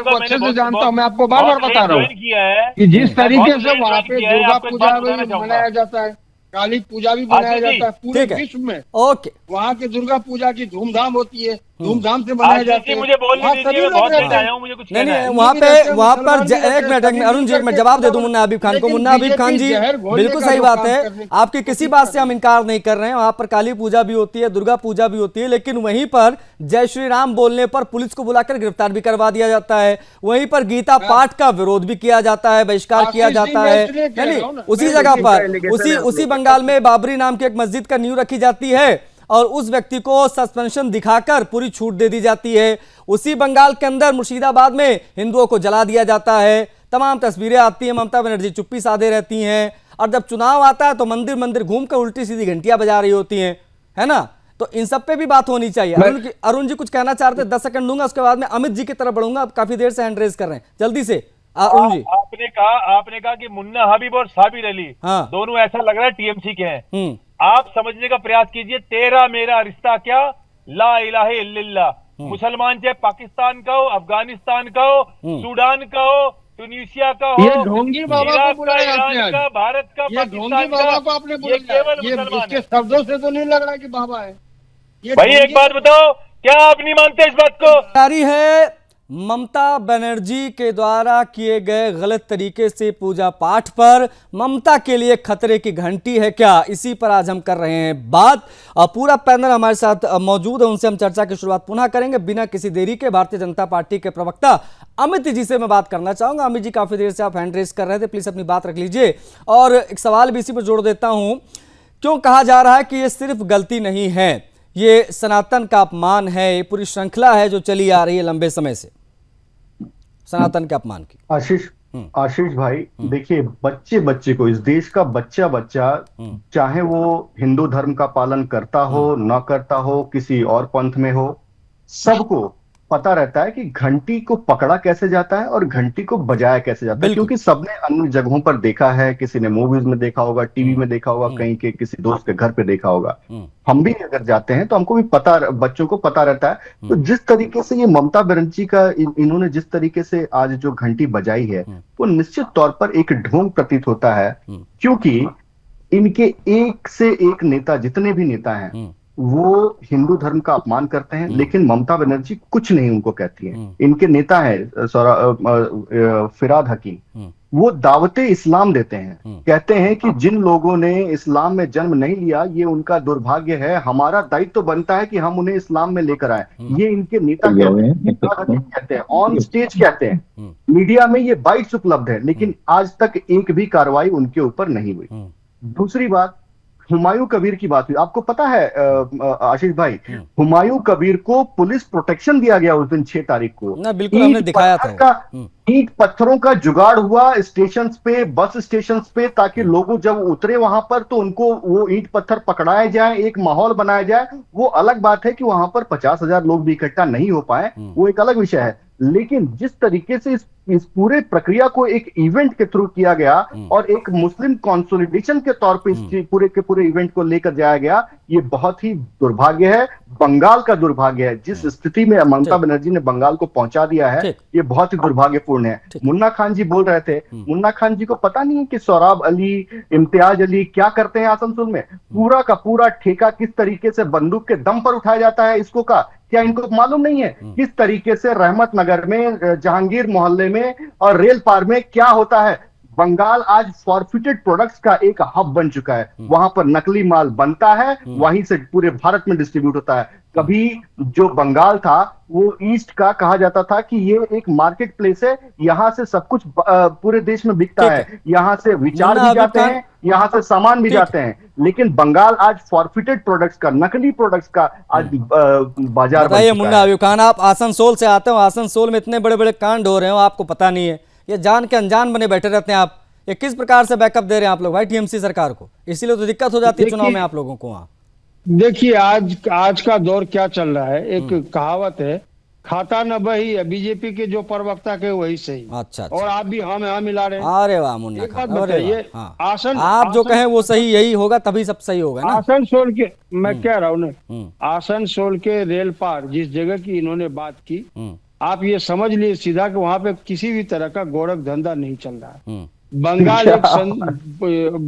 को अच्छे से जानता हूँ, मैं आपको बार बार बता रहा हूँ कि जिस तरीके से वहाँ पे दुर्गा पूजा भी मनाया जाता है, काली पूजा भी मनाया जाता है, पूरे विश्व में ओके वहाँ के दुर्गा पूजा की धूमधाम होती है, धूमधाम से मनाया जाता है। मुझे बोलने दीजिए, मैं बहुत लेट आया हूं, मुझे कुछ नहीं नहीं, वहाँ पर एक मिनट अरुण जी, मैं जवाब दे दूं मुन्ना हबीब खान को। मुन्ना हबीब खान जी बिल्कुल सही बात है, आपकी किसी बात से हम इनकार नहीं कर रहे हैं। वहाँ पर काली पूजा भी होती है, दुर्गा पूजा भी होती है, लेकिन वहीं पर जय श्री राम बोलने पर पुलिस को बुलाकर गिरफ्तार भी करवा दिया जाता है। वहीं पर गीता पाठ का विरोध भी किया जाता है, बहिष्कार किया जाता है। नहीं, उसी जगह पर उसी बंगाल में बाबरी नाम की एक मस्जिद का नींव रखी जाती है और उस व्यक्ति को सस्पेंशन दिखाकर पूरी छूट दे दी जाती है। उसी बंगाल के अंदर मुर्शिदाबाद में हिंदुओं को जला दिया जाता है। तमाम तस्वीरें आती हैं, ममता बनर्जी चुप्पी साधे रहती हैं, और जब चुनाव आता है तो मंदिर मंदिर घूमकर उल्टी सीधी घंटियां बजा रही होती हैं, है ना। तो इन सब पे भी बात होनी चाहिए। अरुण जी कुछ कहना चाहते हैं, 10 सेकंड दूंगा, उसके बाद में अमित जी की तरफ बढ़ूंगा। आप काफी देर से हैंड रेज कर रहे हैं, जल्दी से अरुण जी। आपने कहा कि मुन्ना हबीब और साबिर अली दोनों ऐसा लग रहा है टीएमसी के हैं। आप समझने का प्रयास कीजिए, तेरा मेरा रिश्ता क्या, ला इलाहा इल्लल्लाह। मुसलमान चाहे पाकिस्तान का हो, अफगानिस्तान का हो, सूडान का हो, ट्यूनीशिया का हो, ये ढोंगी बाबा को बुलाया आपने, का, भारत का, ये ढोंगी बाबा को आपने बुलाया, ये इसके शब्दों से तो नहीं लग रहा कि बाबा है। भाई एक बात बताओ, क्या आप नहीं मानते इस बात को? जारी है ममता बनर्जी के द्वारा किए गए गलत तरीके से पूजा पाठ पर ममता के लिए खतरे की घंटी है क्या, इसी पर आज हम कर रहे हैं बात। पूरा पैनल हमारे साथ मौजूद है, उनसे हम चर्चा की शुरुआत पुनः करेंगे बिना किसी देरी के। भारतीय जनता पार्टी के प्रवक्ता अमित जी से मैं बात करना चाहूंगा। अमित जी, काफी देर से आप हैंड रेस कर रहे थे, प्लीज अपनी बात रख लीजिए। और एक सवाल भी इसी पर जोड़ देता हूं, क्यों कहा जा रहा है कि ये सिर्फ गलती नहीं है, ये सनातन का अपमान है, ये पूरी श्रृंखला है जो चली आ रही है लंबे समय से सनातन के अपमान की। आशीष भाई, देखिए, बच्चे को, इस देश का बच्चा चाहे वो हिंदू धर्म का पालन करता हो, ना करता हो, किसी और पंथ में हो, सबको पता रहता है कि घंटी को पकड़ा कैसे जाता है और घंटी को बजाया कैसे जाता है, क्योंकि सबने अन्य जगहों पर देखा है। किसी ने मूवीज में देखा होगा, टीवी में देखा होगा, कहीं के किसी दोस्त के घर पे देखा होगा। हम भी अगर जाते हैं तो हमको भी पता, बच्चों को पता रहता है। तो जिस तरीके से ये ममता बनर्जी का इन्होंने जिस तरीके से आज जो घंटी बजाई है, वो निश्चित तौर पर एक ढोंग प्रतीत होता है, क्योंकि इनके एक से एक नेता, जितने भी नेता हैं, वो हिंदू धर्म का अपमान करते हैं, लेकिन ममता बनर्जी कुछ नहीं उनको कहती है। इनके नेता है फिराद हकीम, वो दावते इस्लाम देते हैं, कहते हैं कि जिन लोगों ने इस्लाम में जन्म नहीं लिया ये उनका दुर्भाग्य है, हमारा दायित्व तो बनता है कि हम उन्हें इस्लाम में लेकर आए। ये इनके नेता कहते हैं, ऑन स्टेज कहते हैं, मीडिया में ये बाइट्स उपलब्ध है, लेकिन आज तक एक भी कार्रवाई उनके ऊपर नहीं हुई। दूसरी बात, हुमायूं कबीर की बात हुई। आपको पता है आशीष भाई, हुमायूं कबीर को पुलिस प्रोटेक्शन दिया गया उस दिन 6 तारीख को। ना बिल्कुल हमने दिखाया था। ईंट पत्थरों का जुगाड़ हुआ स्टेशन पे, बस स्टेशन पे, ताकि लोगों जब उतरे वहां पर तो उनको वो ईंट पत्थर पकड़ाए जाए, एक माहौल बनाया जाए। वो अलग बात है कि वहां पर 50,000 लोग भी इकट्ठा नहीं हो पाए, वो एक अलग विषय है। लेकिन जिस तरीके से इस पूरे प्रक्रिया को एक इवेंट के थ्रू किया गया और एक मुस्लिम कंसोलिडेशन के तौर पे इस पूरे के पूरे इवेंट को लेकर जाया गया, ये बहुत ही दुर्भाग्य है, बंगाल का दुर्भाग्य है। जिस स्थिति में ममता बनर्जी ने बंगाल को पहुंचा दिया है, ये बहुत ही दुर्भाग्यपूर्ण है। मुन्ना खान जी बोल रहे थे, मुन्ना खान जी को पता नहीं है कि सोराब अली, इम्तियाज अली क्या करते हैं आसनसोल में। पूरा का पूरा ठेका किस तरीके से बंदूक के दम पर उठाया जाता है इसको का, क्या इनको मालूम नहीं है किस तरीके से रहमत नगर में, जहांगीर मोहल्ले में और रेल पार में क्या होता है। बंगाल आज फॉरफिटेड प्रोडक्ट्स का एक हब बन चुका है, वहां पर नकली माल बनता है, वहीं से पूरे भारत में डिस्ट्रीब्यूट होता है। कभी जो बंगाल था वो ईस्ट का कहा जाता था कि ये एक मार्केट प्लेस है, यहाँ से सब कुछ पूरे देश में बिकता ठीक है, यहाँ से विचार मुन्ना भी हबीब जाते खान, हैं, यहाँ से सामान भी ठीक जाते हैं। लेकिन बंगाल आज फॉरफिटेड प्रोडक्ट्स का, नकली प्रोडक्ट्स का आज बाजार बन बताइए चुका मुन्ना है। हबीब खान, आप आसनसोल से आते हो, आसनसोल में इतने बड़े बड़े कांड हो रहे हो, आपको पता नहीं है, ये जान के अनजान बने बैठे रहते हैं आप। ये किस प्रकार से बैकअप दे रहे हैं आप लोग भाई टीएमसी सरकार को? इसीलिए तो दिक्कत हो जाती है चुनाव में आप लोगों को वहां। देखिए आज का दौर क्या चल रहा है, एक कहावत है, खाता न बही है, बीजेपी के जो प्रवक्ता के वही सही। अच्छा, और आप भी हाँ में हाँ मिला रहे हैं। अरे वाह मुन्ना एक बात खान, अरे बताइए, वाह, हाँ। आसन आप जो आसन- कहें वो सही यही होगा, तभी सब सही होगा ना। आसनसोल के, मैं कह रहा हूँ ना, आसनसोल के रेल पार जिस जगह की इन्होंने बात की, आप ये समझ लिए सीधा कि वहां पे किसी भी तरह का गोरख धंधा नहीं चल रहा है।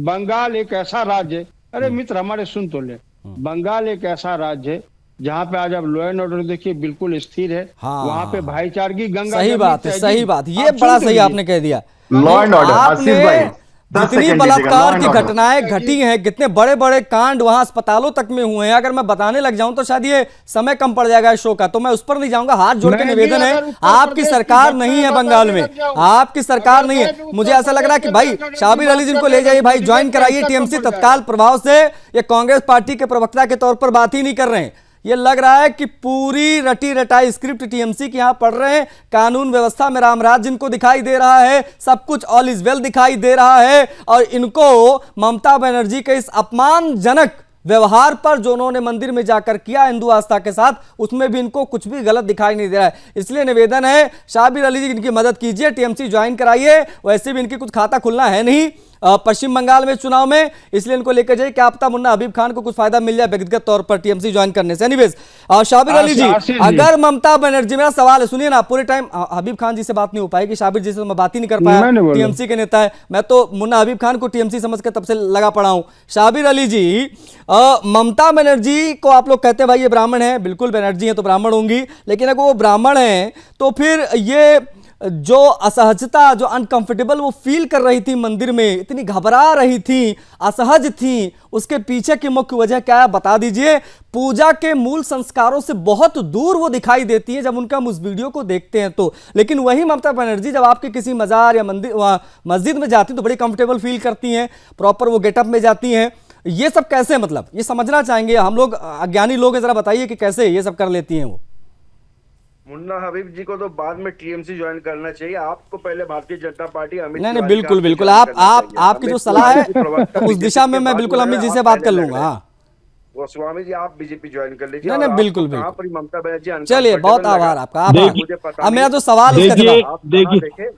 बंगाल एक ऐसा राज्य है, अरे मित्र हमारे सुन तो ले, बंगाल एक ऐसा राज्य है जहाँ पे आज आप लॉ एंड ऑर्डर देखिए बिल्कुल स्थिर है। हाँ, वहाँ पे भाईचारगी गंगा सही जमुनी बात है, तहजीब। सही बात, ये आप बड़ा सुन तो सही लीजिए। आपने कह दिया। लॉ एंड ऑर्डर, आपने आसिफ भाई, 10 जितनी सेकंड बलात्कार दीजिएगा, की law and order। घटनाएं घटी हैं, कितने बड़े बड़े कांड वहां अस्पतालों तक में हुए हैं, अगर मैं बताने लग जाऊं तो शायद ये समय कम पड़ जाएगा इस शो का, तो मैं उस पर नहीं जाऊंगा। हाथ जोड़ के मैं भी निवेदन है, अगर उत्तर आपकी प्रदेश की सरकार घटना नहीं है बताने बंगाल में, लग जाऊं, आपकी सरकार अगर नहीं है। मैं मुझे ऐसा लग रहा है कि भाई उत्तर शाबिर अली जिनको ले जाइए भाई, ज्वाइन कराइए टीएमसी तत्काल प्रभाव से। ये कांग्रेस पार्टी के प्रवक्ता के तौर पर बात ही नहीं कर रहे हैं, ये लग रहा है कि पूरी रटी रटाई स्क्रिप्ट टीएमसी की यहां पढ़ रहे हैं। कानून व्यवस्था में रामराज जिनको दिखाई दे रहा है, सब कुछ ऑल इज वेल दिखाई दे रहा है, और इनको ममता बनर्जी के इस अपमानजनक व्यवहार पर जो उन्होंने मंदिर में जाकर किया हिंदू आस्था के साथ, उसमें भी इनको कुछ भी गलत दिखाई नहीं दे रहा है। इसलिए निवेदन है शाबिर अली जी, इनकी मदद कीजिए, टीएमसी ज्वाइन कराइए। वैसे भी इनकी कुछ खाता खुलना है नहीं पश्चिम बंगाल में चुनाव में, इसलिए इनको लेकर जाइए, क्या पता मुन्ना हबीब खान को कुछ फायदा मिल जाए व्यक्तिगत तौर पर टीएमसी ज्वाइन करने से। एनीवेज शाबिर अली जी, अगर ममता बनर्जी, मेरा सवाल है, सुनिए ना, पूरे टाइम हबीब खान जी से बात नहीं हो पाएगी, शाबिर जी से मैं बात ही नहीं कर पाया, टीएमसी के नेता है, मैं तो मुन्ना हबीब खान को टीएमसी समझ के तब से लगा पड़ा हूं। शाबिर अली जी, ममता बनर्जी को आप लोग कहते हैं भाई ये ब्राह्मण है, बिल्कुल बनर्जी है तो ब्राह्मण होंगी, लेकिन अगर वो ब्राह्मण है तो फिर ये जो असहजता, जो अनकंफर्टेबल वो फील कर रही थी मंदिर में, इतनी घबरा रही थी, असहज थी, उसके पीछे की मुख्य वजह क्या है बता दीजिए। पूजा के मूल संस्कारों से बहुत दूर वो दिखाई देती है जब उनका हम उस वीडियो को देखते हैं तो। लेकिन वही ममता बनर्जी जब आपके किसी मजार या मंदिर मस्जिद में जाती तो बड़ी कंफर्टेबल फील करती हैं, प्रॉपर वो गेटअप में जाती हैं। ये सब कैसे, मतलब ये समझना चाहेंगे हम लोग, अज्ञानी लोग हैं, जरा बताइए कि कैसे ये सब कर लेती हैं वो। मुन्ना हबीब जी को तो बाद में टीएमसी ज्वाइन करना चाहिए, आपको पहले भारतीय जनता पार्टी अमित नहीं तिवारी बिल्कुल का बिल्कुल, ज्वाइन आप करना आप चाहिए। आपकी जो अमित सलाह है तिवारी प्रवक्ता उस बीजेपी दिशा में के मैं बाद बिल्कुल बोल रहे अमित हैं, जी से आप बात पहले कर लग लूंगा। रहे हैं। हाँ गोस्वामी जी आप बीजेपी ज्वाइन कर लीजिए। नहीं, और नहीं, बिल्कुल, आपको कहाँ बिल्कुल। पर ममता बनर्जी चलिए, uncomfortable बहुत लगा, आभार आपका, आभार। मुझे पता अब मेरा नहीं। जो सवाल उसका देखिए, जवाब, आप देखिए। देखे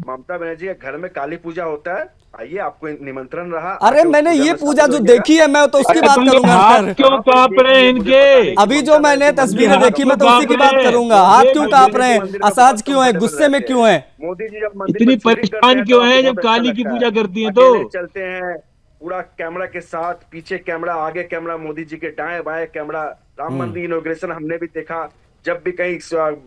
ममता बनर्जी के घर में काली पूजा होता है, आइए आपको निमंत्रण रहा। अरे आके उस मैंने ये में पूजा शामिल जो होइएगा। देखी है मैं तो उसकी बात तुम करूंगा हाथ सर। क्यों कांप रहे हैं इनके? अभी जो मैंने तस्वीरें देखी मैं तो उसी की बात करूंगा, हाथ क्यों कांप रहे हैं, असहज क्यों है, गुस्से में क्यों है? मोदी जी जब मंदिर इतनी में चोरी परेशान करते हैं क्यों तो हैं आपको जब बहुत अच्छा काली की लगता पूजा है। करती हैं तो? अकेले चलते हैं पूरा कैमरा के साथ, पीछे कैमरा, आगे कैमरा, मोदी जी के दाएं बाएं कैमरा। राम मंदिर इनॉग्रेशन हमने भी देखा, जब भी कहीं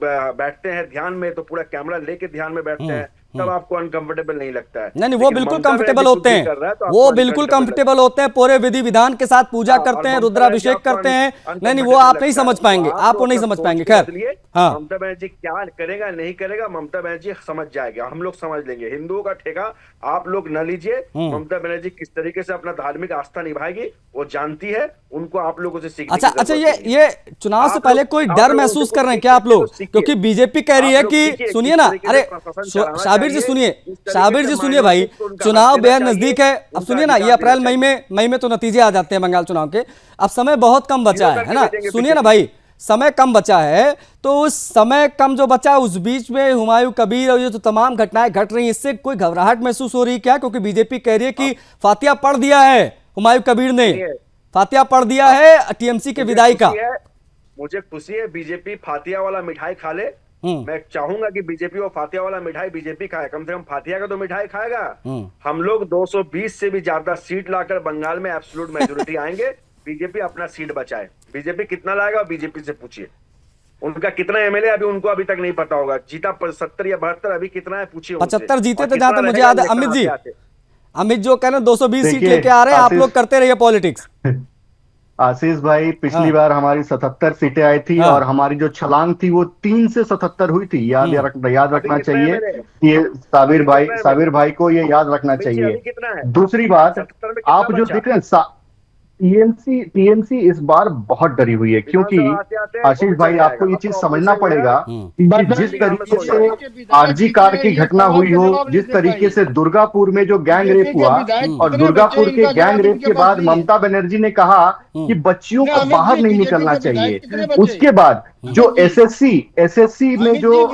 बैठते हैं ध्यान में तो पूरा कैमरा लेके ध्यान में बैठते हैं, तब आपको अनकंफर्टेबल नहीं लगता है। नहीं, वो बिल्कुल कंफर्टेबल होते हैं, वो बिल्कुल कंफर्टेबल होते हैं, पूरे विधि विधान के साथ पूजा करते हैं, रुद्राभिषेक करते हैं। नहीं, वो आप नहीं समझ पाएंगे, आप वो नहीं समझ पाएंगे। खैर, हाँ, ममता बनर्जी क्या करेगा नहीं करेगा ममता बनर्जी समझ जाएगा, हम लोग समझ लेंगे। हिंदुओं का ठेका आप लोग न लीजिए। ममता बनर्जी किस तरीके से अपना धार्मिक आस्था निभाएगी वो जानती है, उनको आप लोगों से सीखने की अच्छा, जरूरत नहीं है। ये चुनाव से पहले कोई डर महसूस कर रहे हैं क्या आप लोग? क्योंकि बीजेपी कह रही है कि, सुनिए ना, अरे शाबिर जी सुनिए, शाबिर जी सुनिए भाई, चुनाव बेहद नजदीक है। अब सुनिए ना, ये अप्रैल मई में तो नतीजे आ जाते हैं बंगाल चुनाव के, अब समय बहुत कम बचा है ना। सुनिए ना भाई, समय कम बचा है, तो उस समय कम जो बचा उस बीच में हुमायूं कबीर और ये तो तमाम घटनाएं घट रही हैं, इससे कोई घबराहट महसूस हो रही है क्या? क्योंकि बीजेपी कह रही है कि फातिया पढ़ दिया है, हुमायूं कबीर ने फातिया पढ़ दिया है टीएमसी के विदाई का। मुझे खुशी है बीजेपी फातिया वाला मिठाई खा ले। मैं चाहूंगा कि बीजेपी वो फातिया वाला मिठाई बीजेपी खाए, कम से कम फातिया का तो मिठाई खाएगा। हम लोग 220 से भी ज्यादा सीट लाकर बंगाल में एब्सोल्यूट मेजोरिटी आएंगे। बीजेपी अपना सीट बचाए। बीजेपी कितना लाएगा बीजेपी से पूछिए, उनका कितना एमएलए अभी उनको अभी तक नहीं पता होगा। जीता 70 या 72, अभी कितना है पूछिए। 75 जीते थे जहां तक मुझे याद है। अमित जी, अमित जो कह रहे 220 सीट लेके आ रहे हैं, आप लोग करते रहिए पॉलिटिक्स। आशीष भाई, पिछली बार हमारी 77 सीटें आई थी और हमारी जो छलांग थी वो 3 से 77 हुई थी। याद रखना चाहिए। ये साबिर भाई को ये याद रखना चाहिए। दूसरी बात, आप जो देख रहे हैं टीएमसी इस बार बहुत डरी हुई है, क्योंकि आशीष भाई आपको ये चीज समझना पड़ेगा कि जिस तरीके से आरजी कार की घटना हुई हो, जिस तरीके से दुर्गापुर में जो गैंग रेप हुआ, और दुर्गापुर के गैंग रेप के बाद ममता बनर्जी ने कहा कि बच्चियों को बाहर नहीं निकलना चाहिए। उसके बाद जो एसएससी में जो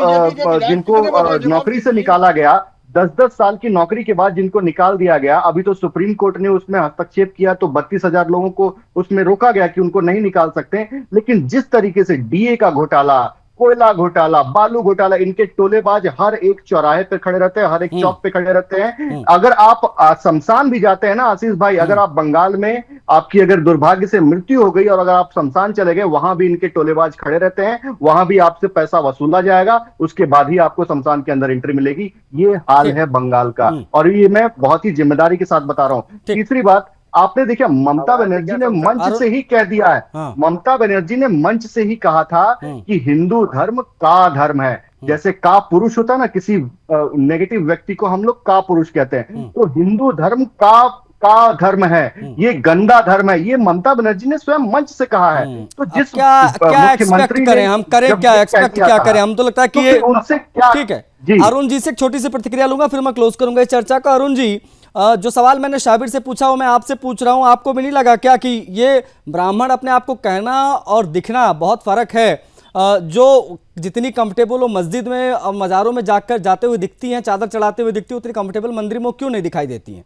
जिनको नौकरी से निकाला गया, 10-10 साल की नौकरी के बाद जिनको निकाल दिया गया, अभी तो सुप्रीम कोर्ट ने उसमें हस्तक्षेप किया तो 32,000 लोगों को उसमें रोका गया कि उनको नहीं निकाल सकते। लेकिन जिस तरीके से डीए का घोटाला, कोयला घोटाला, बालू घोटाला, इनके टोलेबाज हर एक चौराहे पे खड़े रहते हैं, हर एक चौक पे खड़े रहते हैं। अगर आप शमशान भी जाते हैं ना आशीष भाई, अगर आप बंगाल में आपकी अगर दुर्भाग्य से मृत्यु हो गई और अगर आप शमशान चले गए, वहां भी इनके टोलेबाज खड़े रहते हैं, वहां भी आपसे पैसा वसूला जाएगा, उसके बाद ही आपको शमशान के अंदर एंट्री मिलेगी। ये हाल है बंगाल का, और ये मैं बहुत ही जिम्मेदारी के साथ बता रहा हूं। तीसरी बात, आपने देखा ममता बनर्जी ने मंच से ही कह दिया है, ममता बनर्जी ने मंच से ही कहा था कि हिंदू धर्म का धर्म है। जैसे का पुरुष होता है ना, किसी नेगेटिव व्यक्ति को हम लोग का पुरुष कहते हैं, तो हिंदू धर्म का धर्म है, ये गंदा धर्म है, ये ममता बनर्जी ने स्वयं मंच से कहा है। तो जिस क्या एक्सपेक्ट करें हम, क्या एक्सपेक्ट करें हम, तो लगता है कि ये उनसे क्या। ठीक है, अरुण जी से एक छोटी सी प्रतिक्रिया लूंगा, फिर मैं क्लोज करूंगा इस चर्चा को। अरुण जी, जो सवाल मैंने शाबिर से पूछा वो मैं आपसे पूछ रहा हूं, आपको भी नहीं लगा क्या कि ये ब्राह्मण अपने आप को कहना और दिखना बहुत फर्क है? जो जितनी कंफर्टेबल वो मस्जिद में और मज़ारों में जाते हुए दिखती हैं, चादर चढ़ाते हुए दिखती है, उतनी कंफर्टेबल मंदिर में क्यों नहीं दिखाई देती हैं?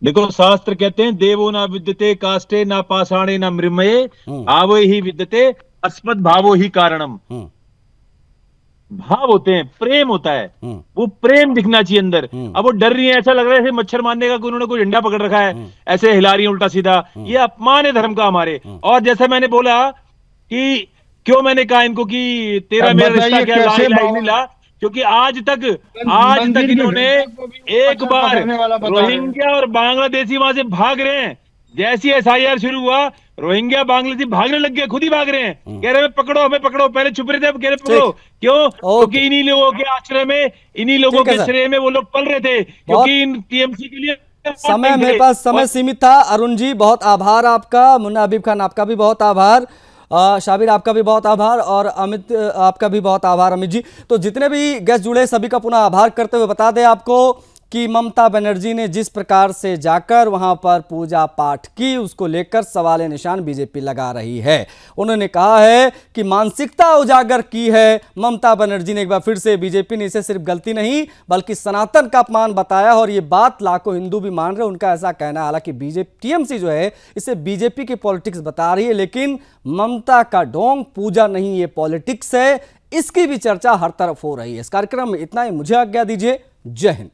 देखो, शास्त्र कहते हैं देवो ना विद्यते काष्ठे ना पाषाणे ना मृमये आवो ही विद्यते अस्मद् भावो ही कारणम। भाव होते हैं, प्रेम होता है, वो प्रेम दिखना चाहिए अंदर। अब वो डर रही है, ऐसा लग रहा है जैसे मच्छर मारने का उन्होंने कोई डंडा पकड़ रखा है, ऐसे हिला रही है उल्टा सीधा। ये अपमान है धर्म का हमारे। और जैसे मैंने बोला कि क्यों मैंने कहा इनको कि तेरा मेरा रिश्ता क्या, ला इलाहा इल्लल्लाह, क्योंकि आज तक इन्होंने एक बार रोहिंग्या और बांग्लादेशी वहां से भाग रहे हैं। जैसी एसआईआर शुरू हुआ, रोहिंग्या बांग्लादेशी भागने लग गए, खुद ही भाग रहे हैं, कह रहे हैं पकड़ो हमें पकड़ो। पहले छुप रहे थे, अब कह रहे पकड़ो। क्यों? क्योंकि इन्हीं लोगों के आश्रय में, इन्हीं लोगों के श्रेय में वो लोग पल रहे थे, क्योंकि इन टीएमसी के लिए समय, मेरे पास समय सीमित था। अरुण जी बहुत आभार आपका, मुन्ना हबीब खान आपका भी बहुत आभार, शाबिर आपका भी बहुत आभार, और अमित आपका भी बहुत आभार। अमित जी, तो जितने भी गेस्ट जुड़े सभी का पुनः आभार करते हुए बता दें आपको कि ममता बनर्जी ने जिस प्रकार से जाकर वहां पर पूजा पाठ की, उसको लेकर सवाल निशान बीजेपी लगा रही है। उन्होंने कहा है कि मानसिकता उजागर की है ममता बनर्जी ने। एक बार फिर से बीजेपी ने इसे सिर्फ गलती नहीं बल्कि सनातन का अपमान बताया, और ये बात लाखों हिंदू भी मान रहे हैं, उनका ऐसा कहना है। हालांकि बीजेपी टीएमसी जो है इसे बीजेपी की पॉलिटिक्स बता रही है, लेकिन ममता का ढोंग पूजा नहीं, ये पॉलिटिक्स है, इसकी भी चर्चा हर तरफ हो रही है। इस कार्यक्रम में इतना ही, मुझे आज्ञा दीजिए। जय हिंद।